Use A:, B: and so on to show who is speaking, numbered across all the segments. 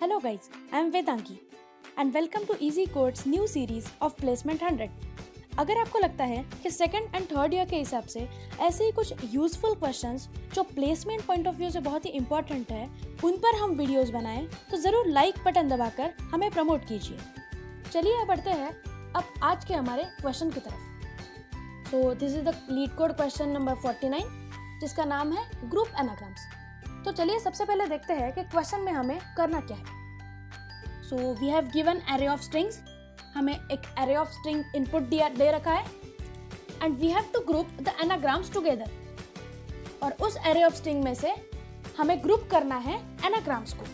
A: Hello guys, I am Vedangi and welcome to Easy Code's new series of Placement 100. अगर आपको लगता है कि सेकंड एंड थर्ड ईयर के हिसाब से ऐसे ही कुछ यूजफुल क्वेश्चंस जो प्लेसमेंट पॉइंट ऑफ व्यू से बहुत ही इंपॉर्टेंट है उन पर हम वीडियोस बनाएं तो ज़रूर लाइक बटन दबाकर हमें प्रमोट कीजिए। चलिए बढ़ते हैं अब आज के हमारे क्वेश्चन की तरफ। So this is the leet code question number 49 जिसका नाम है ग्रुप एनाग्राम्स। तो चलिए सबसे पहले देखते हैं कि क्वेश्चन में हमें करना क्या है। So we have given array of strings, हमें एक एरे ऑफ स्ट्रिंग इनपुट दे रखा है and we have to group the anagrams together. और उस एरे ऑफ स्ट्रिंग में से हमें ग्रुप करना है एनाग्राम्स को।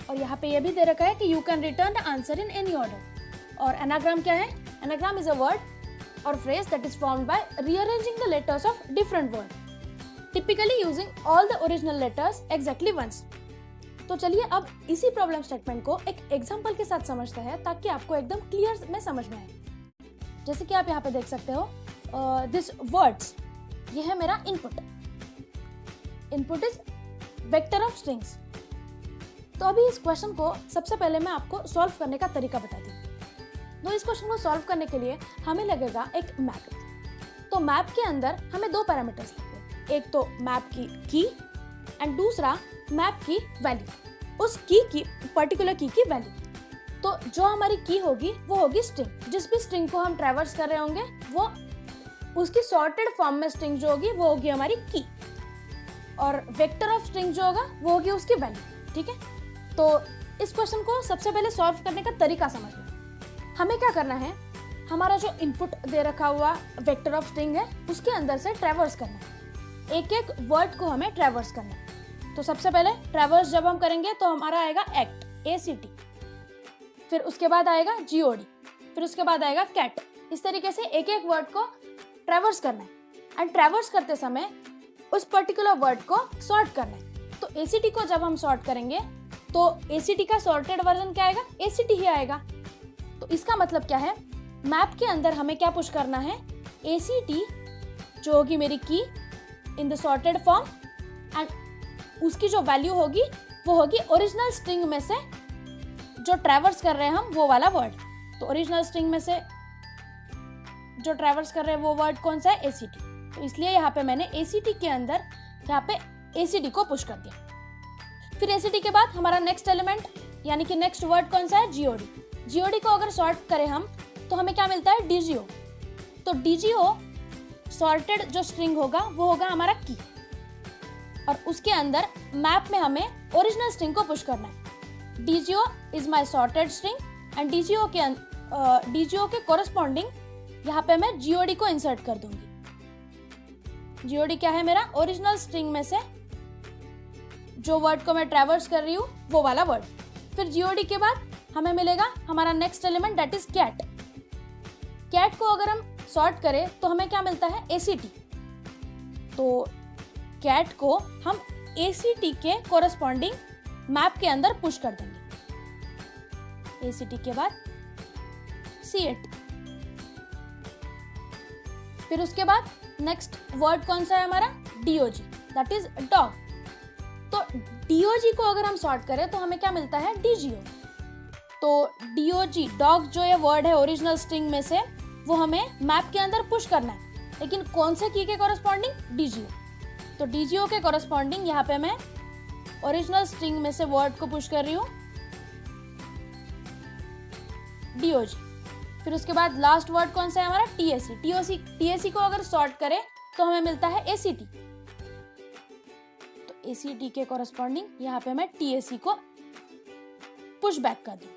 A: और यहाँ पे ये भी दे रखा है कि you can return the answer in any order. और एनाग्राम क्या है? एनाग्राम इज अ वर्ड और phrase that is formed by rearranging the letters of different word, typically using all the original letters exactly once. तो चलिए अब इसी problem statement को एक एग्जांपल के साथ समझते हैं ताकि आपको एकदम क्लियर में समझ में आए। जैसे कि आप यहाँ पे देख सकते हो दिस वर्ड्स, ये है मेरा input. Input is vector of strings. तो अभी इस क्वेश्चन को सबसे पहले मैं आपको सॉल्व करने का तरीका बताती हूँ। तो इस क्वेश्चन को सॉल्व करने के लिए हमें लगेगा एक मैप। तो मैप के अंदर हमें दो पैरामीटर्स लगते हैं, एक तो मैप की एंड दूसरा मैप की वैल्यू, उस की पर्टिकुलर की वैल्यू। तो जो हमारी की होगी वो होगी स्ट्रिंग। जिस भी स्ट्रिंग को हम ट्रैवर्स कर रहे होंगे वो उसकी सॉर्टेड फॉर्म में स्ट्रिंग जो होगी वो होगी हमारी की, और वेक्टर ऑफ स्ट्रिंग जो होगा वो होगी उसकी वैल्यू। ठीक है, तो इस क्वेश्चन को सबसे पहले सॉल्व करने का तरीका समझ लो। हमें क्या करना है, हमारा जो इनपुट दे रखा हुआ वेक्टर ऑफ स्ट्रिंग है उसके अंदर से ट्रैवर्स करना है, एक एक वर्ड को हमें ट्रैवर्स करना है। तो सबसे पहले ट्रैवर्स जब हम करेंगे तो हमारा आएगा एक्ट, ACT, फिर उसके बाद आएगा GOD, फिर उसके बाद आएगा कैट। इस तरीके से एक एक वर्ड को ट्रैवर्स करना है एंड ट्रैवर्स करते समय उस पर्टिकुलर वर्ड को सॉर्ट करना है। तो ACT को जब हम सॉर्ट करेंगे तो ACT का सॉर्टेड वर्जन क्या आएगा? ACT ही आएगा। तो इसका मतलब क्या है, मैप के अंदर हमें क्या पुश करना है? ACT जो होगी मेरी की in the sorted form and उसकी जो वैल्यू होगी वो होगी ओरिजिनल स्ट्रिंग में से जो ट्रैवर्स कर रहे हैं हम वो वाला वर्ड। तो ओरिजिनल स्ट्रिंग में से जो ट्रैवर्स कर रहे हैं वो वर्ड कौन सा है? ACT। तो इसलिए यहाँ पे मैंने ACT के अंदर यहाँ पे ACT को पुश कर दिया। फिर ACT के बाद हमारा नेक्स्ट एलिमेंट यानी कि नेक्स्ट वर्ड कौन सा है? GOD। GOD को अगर सॉर्ट करें हम तो हमें क्या मिलता है? DGO। तो DGO सॉर्टेड जो स्ट्रिंग होगा वो होगा हमारा की, और उसके अंदर मैप में हमें ओरिजिनल स्ट्रिंग को पुश करना है। DGO is my sorted string and DGO के कोरस्पॉन्डिंग यहाँ पे मैं GOD को इंसर्ट कर दूंगी। GOD क्या है? मेरा ओरिजिनल स्ट्रिंग में से जो वर्ड को मैं ट्रैवर्स कर रही हूँ वो वाला वर्ड। फिर GOD के बाद हमें मिलेगा हमारा next element that is cat. Cat को अगर हम सॉर्ट करें तो हमें क्या मिलता है? ACT। तो कैट को हम ACT के कोरस्पॉन्डिंग मैप के अंदर पुश कर देंगे। ACT के बाद C8, फिर उसके बाद नेक्स्ट वर्ड कौन सा है हमारा? DOG that is dog. तो DOG को अगर हम सॉर्ट करें तो हमें क्या मिलता है? DGO। तो DOG डॉग जो ये वर्ड है ओरिजिनल स्ट्रिंग में से वो हमें मैप के अंदर पुश करना है, लेकिन कौन से की के कोरस्पॉन्डिंग? DGO। तो DGO के कोरस्पॉन्डिंग यहाँ पे मैं ओरिजिनल स्ट्रिंग में से वर्ड को पुश कर रही हूँ DOG। फिर उसके बाद लास्ट वर्ड कौन सा है हमारा? TAC को अगर सॉर्ट करें तो हमें मिलता है ACT। तो ACT के कोरस्पॉन्डिंग यहाँ पे मैं TAC को पुश बैक कर दूँ।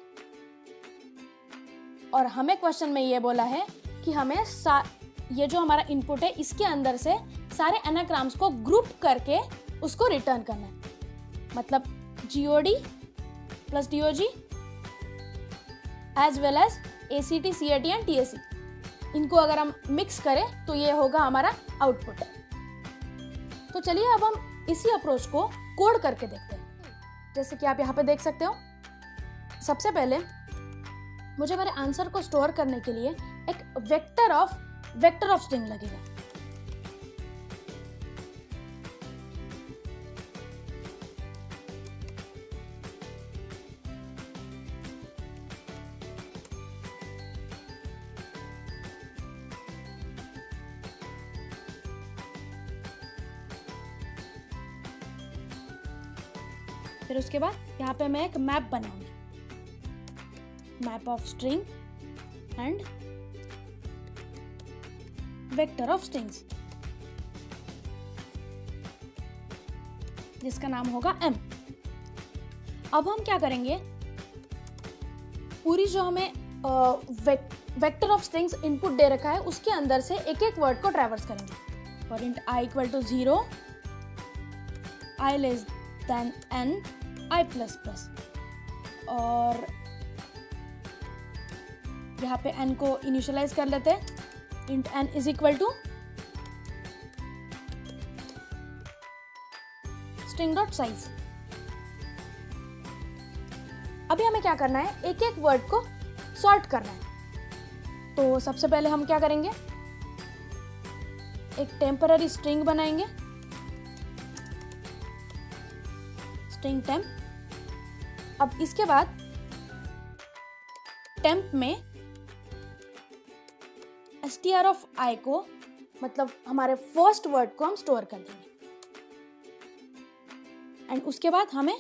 A: और हमें क्वेश्चन में ये बोला है कि हमें ये जो हमारा इनपुट है इसके अंदर से सारे एनाग्राम्स को ग्रुप करके उसको रिटर्न करना है। मतलब GOD plus DOG as well as ACT, CAT and TAC, इनको अगर हम मिक्स करें तो ये होगा हमारा आउटपुट। तो चलिए अब हम इसी अप्रोच को कोड करके देखते हैं। जैसे कि आप यहाँ पे देख सकते हो, सबसे पहले मुझे मेरे आंसर को स्टोर करने के लिए एक वेक्टर ऑफ स्ट्रिंग लगेगा। फिर उसके बाद यहाँ पे मैं एक मैप बनाऊंगी, map of string and vector of strings, जिसका नाम होगा m। अब हम क्या करेंगे, पूरी जो हमें वेक्टर ऑफ स्ट्रिंग्स इनपुट दे रखा है उसके अंदर से एक एक वर्ड को ट्रैवर्स करेंगे। For int i equal to 0, i less than n, i plus plus, और यहाँ पे n को इनिशियलाइज कर लेते हैं, int n is equal to string dot size. अभी हमें क्या करना है, एक एक वर्ड को सॉर्ट करना है। तो सबसे पहले हम क्या करेंगे, एक टेम्पररी स्ट्रिंग बनाएंगे, स्ट्रिंग टेम्प। अब इसके बाद टेम्प में str ऑफ i को, मतलब हमारे फर्स्ट वर्ड को हम स्टोर कर देंगे, एंड उसके बाद हमें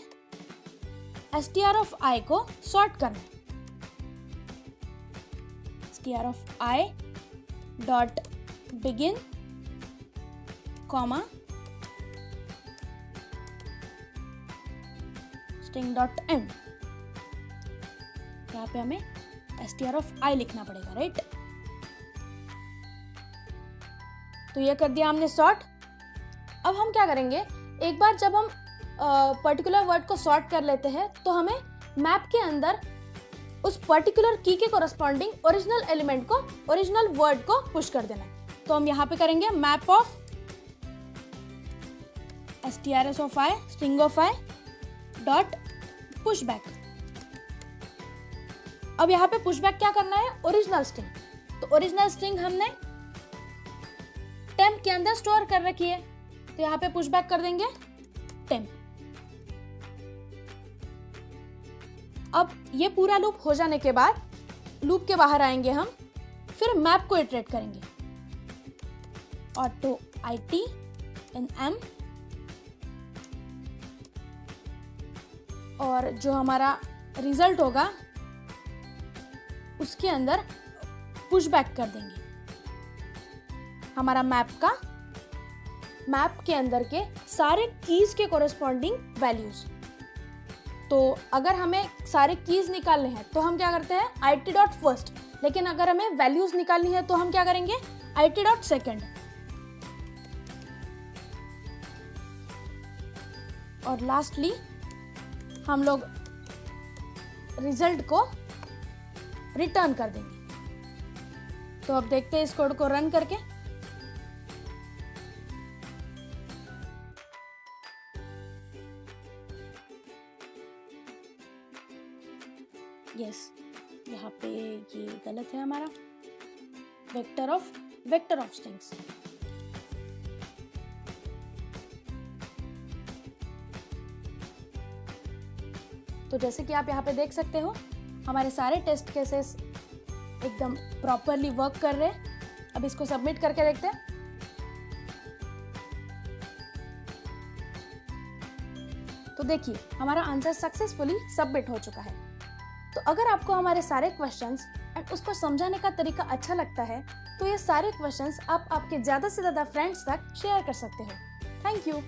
A: str ऑफ i को सॉर्ट करना है। str of i dot begin comma string dot and. यहाँ पे हमें str ऑफ i लिखना पड़ेगा, राइट। तो ये कर दिया हमने सॉर्ट। अब हम क्या करेंगे, एक बार जब हम पर्टिकुलर वर्ड को सॉर्ट कर लेते हैं तो हमें मैप के अंदर उस पर्टिकुलर की के कोरस्पॉन्डिंग ओरिजिनल एलिमेंट को, ओरिजिनल वर्ड को पुश कर देना है। तो हम यहाँ पे करेंगे map of strs of i, string of i dot push back. अब यहाँ पे पुश बैक क्या करना है, ओरिजिनल स्ट्रिंग। तो ओरिजिनल स्ट्रिंग हमने टेम्प के अंदर स्टोर कर रखी है, तो यहाँ पे पुश बैक कर देंगे टेम्प। अब ये पूरा लूप हो जाने के बाद लूप के बाहर आएंगे हम, फिर मैप को इटरेट करेंगे, ऑटो it इन m, और जो हमारा रिजल्ट होगा उसके अंदर पुश बैक कर देंगे हमारा मैप के अंदर के सारे कीज के कोरस्पॉन्डिंग वैल्यूज। तो अगर हमें सारे कीज निकालने हैं तो हम क्या करते हैं it डॉट फर्स्ट, लेकिन अगर हमें वैल्यूज निकालनी है तो हम क्या करेंगे it डॉट सेकेंड। और लास्टली हम लोग रिजल्ट को रिटर्न कर देंगे। तो अब देखते हैं इस कोड को रन करके। यस, यहाँ पे ये गलत है हमारा, वेक्टर ऑफ स्ट्रिंग्स। तो जैसे कि आप यहाँ पे देख सकते हो हमारे सारे टेस्ट केसेस एकदम प्रॉपरली वर्क कर रहे हैं। अब इसको सबमिट करके देखते हैं। तो देखिए हमारा आंसर सक्सेसफुली सबमिट हो चुका है। तो अगर आपको हमारे सारे क्वेश्चंस एंड उसको समझाने का तरीका अच्छा लगता है तो ये सारे क्वेश्चंस आप आपके ज़्यादा से ज़्यादा फ्रेंड्स तक शेयर कर सकते हो। Thank you.